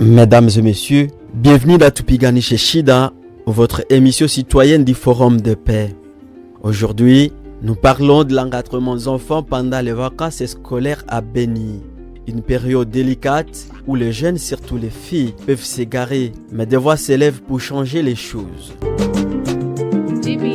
Mesdames et messieurs, bienvenue dans Tupigani chez Shida, votre émission citoyenne du Forum de paix. Aujourd'hui, nous parlons de l'encadrement des enfants pendant les vacances scolaires à Beni. Une période délicate où les jeunes, surtout les filles, peuvent s'égarer, mais des voix s'élèvent pour changer les choses.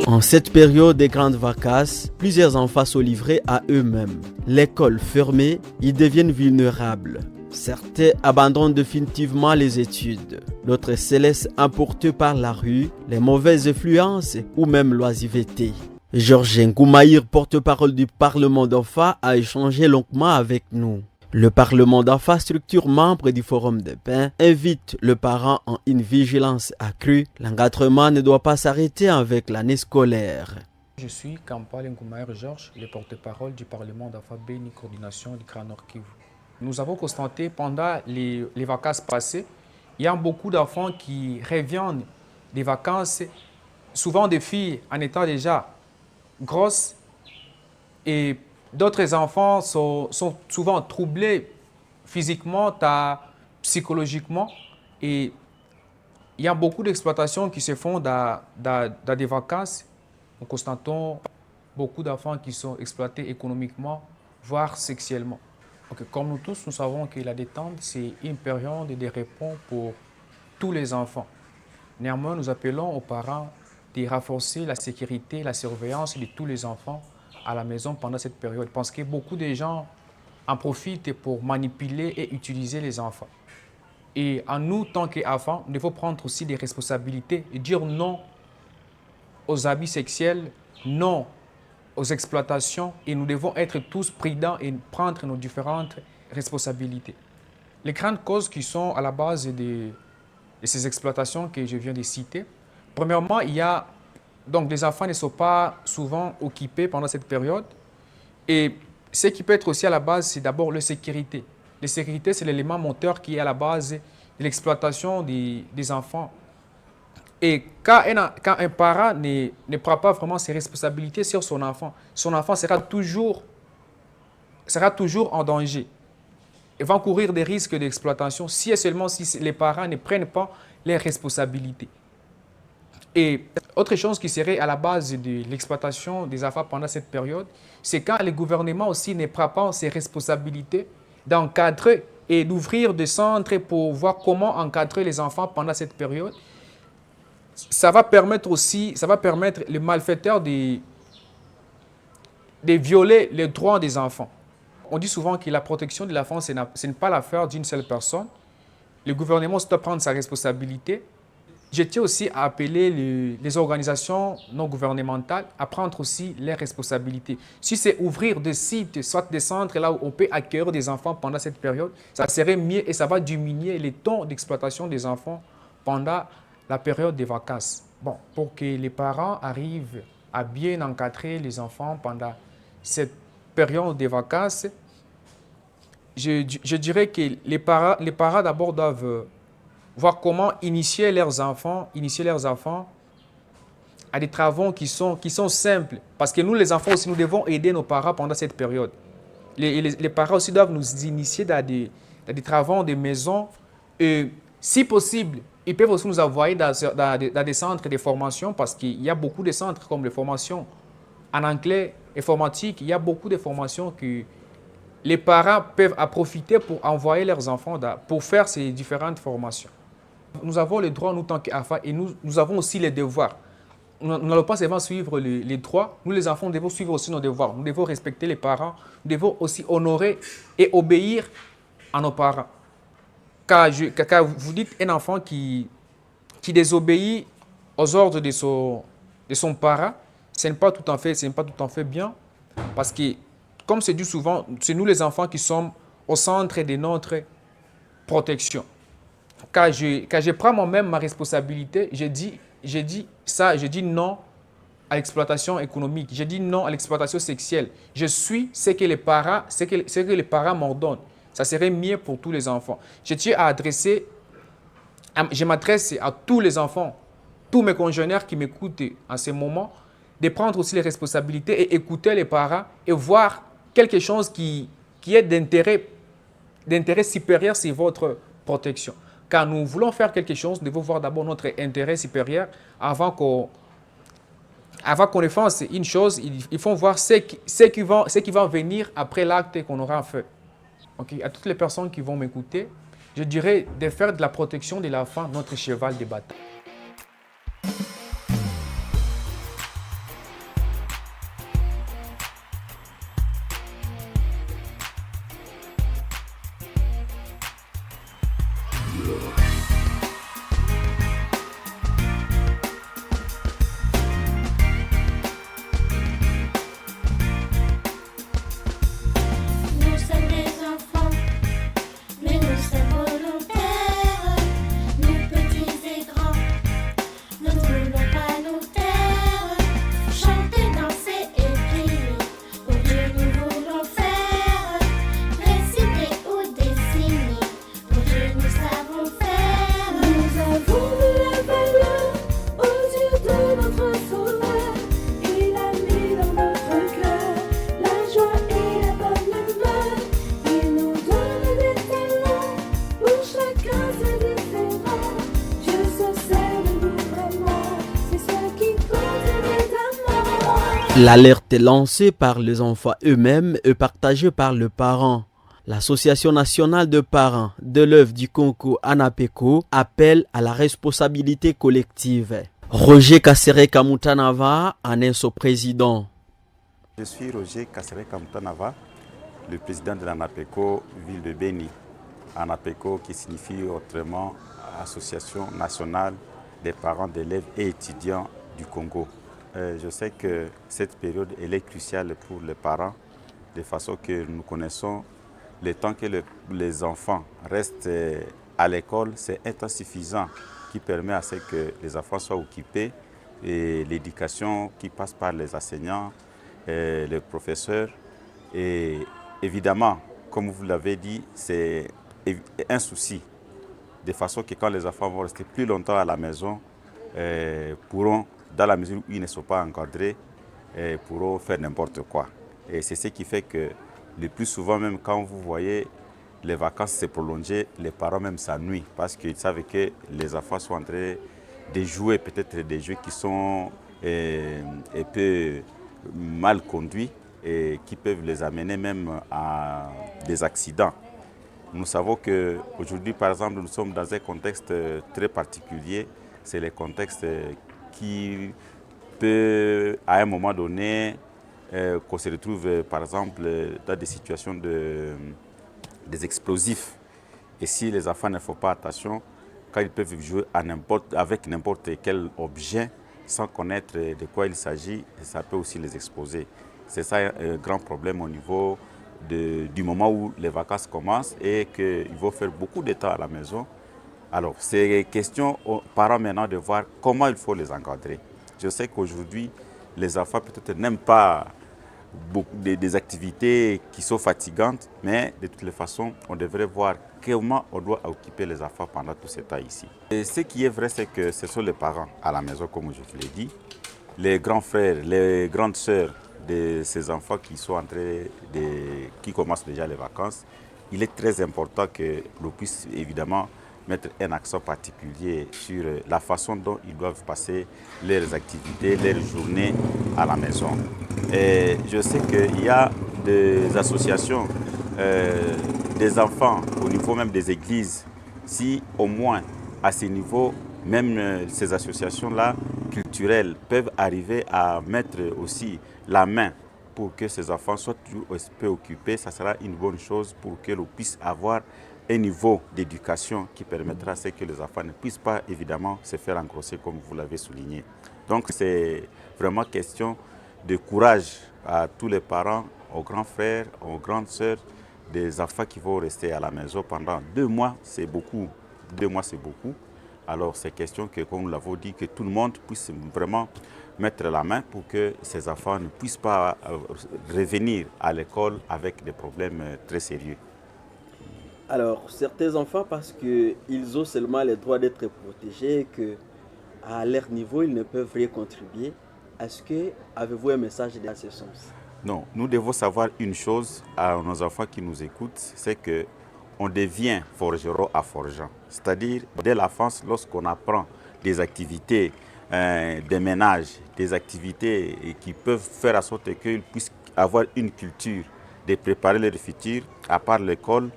En cette période des grandes vacances, plusieurs enfants sont livrés à eux-mêmes. L'école fermée, ils deviennent vulnérables. Certains abandonnent définitivement les études. D'autres se laissent emporter par la rue, les mauvaises influences ou même l'oisiveté. Georges Ngoumaïr, porte-parole du Parlement d'Enfants, a échangé longuement avec nous. Le Parlement d'Enfants, structure membre du Forum de paix, invite le parent en une vigilance accrue. L'encadrement ne doit pas s'arrêter avec l'année scolaire. Je suis Kampal Ngoumaïr Georges, le porte-parole du Parlement d'Enfants Beni, coordination du Grand Nord Kivu. Nous avons constaté pendant les vacances passées, il y a beaucoup d'enfants qui reviennent des vacances, souvent des filles en étant déjà grosses, et d'autres enfants sont souvent troublés physiquement, psychologiquement, et il y a beaucoup d'exploitations qui se font dans des vacances. Nous constatons beaucoup d'enfants qui sont exploités économiquement, voire sexuellement. Okay. Comme nous tous, nous savons que la détente, c'est une période de repos pour tous les enfants. Néanmoins, nous appelons aux parents de renforcer la sécurité, la surveillance de tous les enfants à la maison pendant cette période. Parce que beaucoup de gens en profitent pour manipuler et utiliser les enfants. Et en nous, tant qu'enfants, nous devons prendre aussi des responsabilités et dire non aux abus sexuels, non aux exploitations, et nous devons être tous prudents et prendre nos différentes responsabilités. Les grandes causes qui sont à la base de ces exploitations que je viens de citer, premièrement, il y a donc les enfants ne sont pas souvent occupés pendant cette période, et ce qui peut être aussi à la base, c'est d'abord la sécurité. La sécurité, c'est l'élément moteur qui est à la base de l'exploitation des enfants. Et quand un parent ne prend pas vraiment ses responsabilités sur son enfant sera toujours en danger. Il va courir des risques d'exploitation si et seulement si les parents ne prennent pas les responsabilités. Et autre chose qui serait à la base de l'exploitation des enfants pendant cette période, c'est quand le gouvernement aussi ne prend pas ses responsabilités d'encadrer et d'ouvrir des centres pour voir comment encadrer les enfants pendant cette période. Ça va permettre les malfaiteurs de violer les droits des enfants. On dit souvent que la protection de l'enfant, ce n'est pas l'affaire d'une seule personne. Le gouvernement doit prendre sa responsabilité. Je tiens aussi à appeler les organisations non gouvernementales à prendre aussi leurs responsabilités. Si c'est ouvrir des sites, soit des centres là où on peut accueillir des enfants pendant cette période, ça serait mieux et ça va diminuer les taux d'exploitation des enfants pendant la période des vacances. Bon, pour que les parents arrivent à bien encadrer les enfants pendant cette période des vacances, je dirais que les parents d'abord doivent voir comment initier leurs enfants à des travaux qui sont simples. Parce que nous, les enfants aussi, nous devons aider nos parents pendant cette période. Les parents aussi doivent nous initier dans des travaux de maison. Et si possible, ils peuvent aussi nous envoyer dans des centres de formation parce qu'il y a beaucoup de centres comme les formations en anglais, informatique. Il y a beaucoup de formations que les parents peuvent en profiter pour envoyer leurs enfants pour faire ces différentes formations. Nous avons les droits, nous, tant qu'enfants, et nous avons aussi les devoirs. Nous n'allons pas seulement suivre les droits, nous, les enfants, nous devons suivre aussi nos devoirs. Nous devons respecter les parents, nous devons aussi honorer et obéir à nos parents. Car vous dites un enfant qui désobéit aux ordres de son parent, ce n'est pas tout à fait bien. Parce que, comme c'est dit souvent, c'est nous les enfants qui sommes au centre de notre protection. Quand je prends moi-même ma responsabilité, je dis non à l'exploitation économique, je dis non à l'exploitation sexuelle. Je suis ce que les parents m'ordonnent. Ça serait mieux pour tous les enfants. Je m'adresse à tous les enfants, tous mes congénères qui m'écoutent en ce moment, de prendre aussi les responsabilités et écouter les parents et voir quelque chose qui est d'intérêt supérieur sur votre protection. Quand nous voulons faire quelque chose, nous devons voir d'abord notre intérêt supérieur avant qu'on fasse une chose. Il faut voir ce qui va venir après l'acte qu'on aura fait. Okay? À toutes les personnes qui vont m'écouter, je dirais de faire de la protection de l'enfant notre cheval de bataille. L'alerte lancée par les enfants eux-mêmes et partagée par le parent. L'Association nationale de parents de l'œuvre du concours ANAPECO appelle à la responsabilité collective. Roger Kassere Kamutanava en est son président. Je suis Roger Kassere Kamutanava, le président de l'ANAPECO Ville de Béni. ANAPECO qui signifie autrement Association nationale des parents d'élèves et étudiants du Congo. Je sais que cette période elle est cruciale pour les parents, de façon que nous connaissons le temps que les enfants restent à l'école, c'est un temps suffisant qui permet à ce que les enfants soient occupés et l'éducation qui passe par les enseignants, les professeurs. Et évidemment, comme vous l'avez dit, c'est un souci, de façon que quand les enfants vont rester plus longtemps à la maison, pourront, dans la mesure où ils ne sont pas encadrés, pourront faire n'importe quoi. Et c'est ce qui fait que le plus souvent, même quand vous voyez les vacances se prolonger, les parents même s'ennuient parce qu'ils savent que les enfants sont en train de jouer peut-être des jeux qui sont un peu mal conduits et qui peuvent les amener même à des accidents. Nous savons qu'aujourd'hui, par exemple, nous sommes dans un contexte très particulier. C'est le contexte qui peut, à un moment donné, qu'on se retrouve, par exemple, dans des situations des explosifs. Et si les enfants ne font pas attention, quand ils peuvent jouer avec n'importe quel objet, sans connaître de quoi il s'agit, ça peut aussi les exposer. C'est ça un grand problème au niveau du moment où les vacances commencent et qu'ils vont faire beaucoup de temps à la maison. Alors, c'est question aux parents maintenant de voir comment il faut les encadrer. Je sais qu'aujourd'hui, les enfants peut-être n'aiment pas beaucoup des activités qui sont fatigantes, mais de toutes les façons, on devrait voir comment on doit occuper les enfants pendant tout ce temps ici. Et ce qui est vrai, c'est que ce sont les parents à la maison, comme je vous l'ai dit, les grands frères, les grandes sœurs de ces enfants qui sont en train qui commencent déjà les vacances. Il est très important que l'on puisse évidemment mettre un accent particulier sur la façon dont ils doivent passer leurs activités, leurs journées à la maison. Et je sais qu'il y a des associations, des enfants, au niveau même des églises. Si au moins à ce niveau, même ces associations-là culturelles peuvent arriver à mettre aussi la main pour que ces enfants soient toujours peu occupés, ça sera une bonne chose pour que l'on puisse avoir un niveau d'éducation qui permettra à ce que les enfants ne puissent pas évidemment se faire engrosser comme vous l'avez souligné. Donc c'est vraiment question de courage à tous les parents, aux grands frères, aux grandes sœurs, des enfants qui vont rester à la maison pendant 2 mois, c'est beaucoup. 2 mois, c'est beaucoup. Alors c'est question que, comme nous l'avons dit, que tout le monde puisse vraiment mettre la main pour que ces enfants ne puissent pas revenir à l'école avec des problèmes très sérieux. Alors, certains enfants, parce qu'ils ont seulement le droit d'être protégés et qu'à leur niveau, ils ne peuvent rien contribuer, est-ce que avez-vous un message dans ce sens? Non, nous devons savoir une chose à nos enfants qui nous écoutent, c'est que on devient forgeron à forgeant. C'est-à-dire, dès l'enfance, lorsqu'on apprend des activités des ménages, des activités qui peuvent faire en sorte qu'ils puissent avoir une culture de préparer leur futur, à part l'école,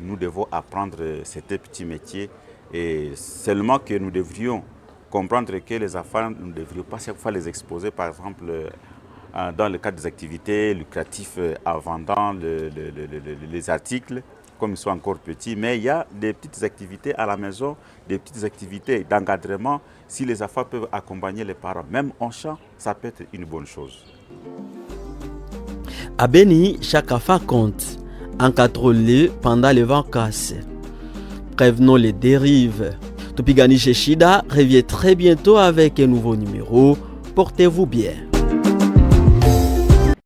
nous devons apprendre ces petits métiers. Et seulement que nous devrions comprendre que les enfants, nous ne devrions pas chaque fois les exposer, par exemple, dans le cadre des activités lucratives en vendant les articles, comme ils sont encore petits. Mais il y a des petites activités à la maison, des petites activités d'encadrement. Si les enfants peuvent accompagner les parents, même en chant, ça peut être une bonne chose. À Beni, chaque enfant compte. Encadrons-le pendant les vacances. Prévenons les dérives. Tupigani chez Shida revient très bientôt avec un nouveau numéro. Portez-vous bien.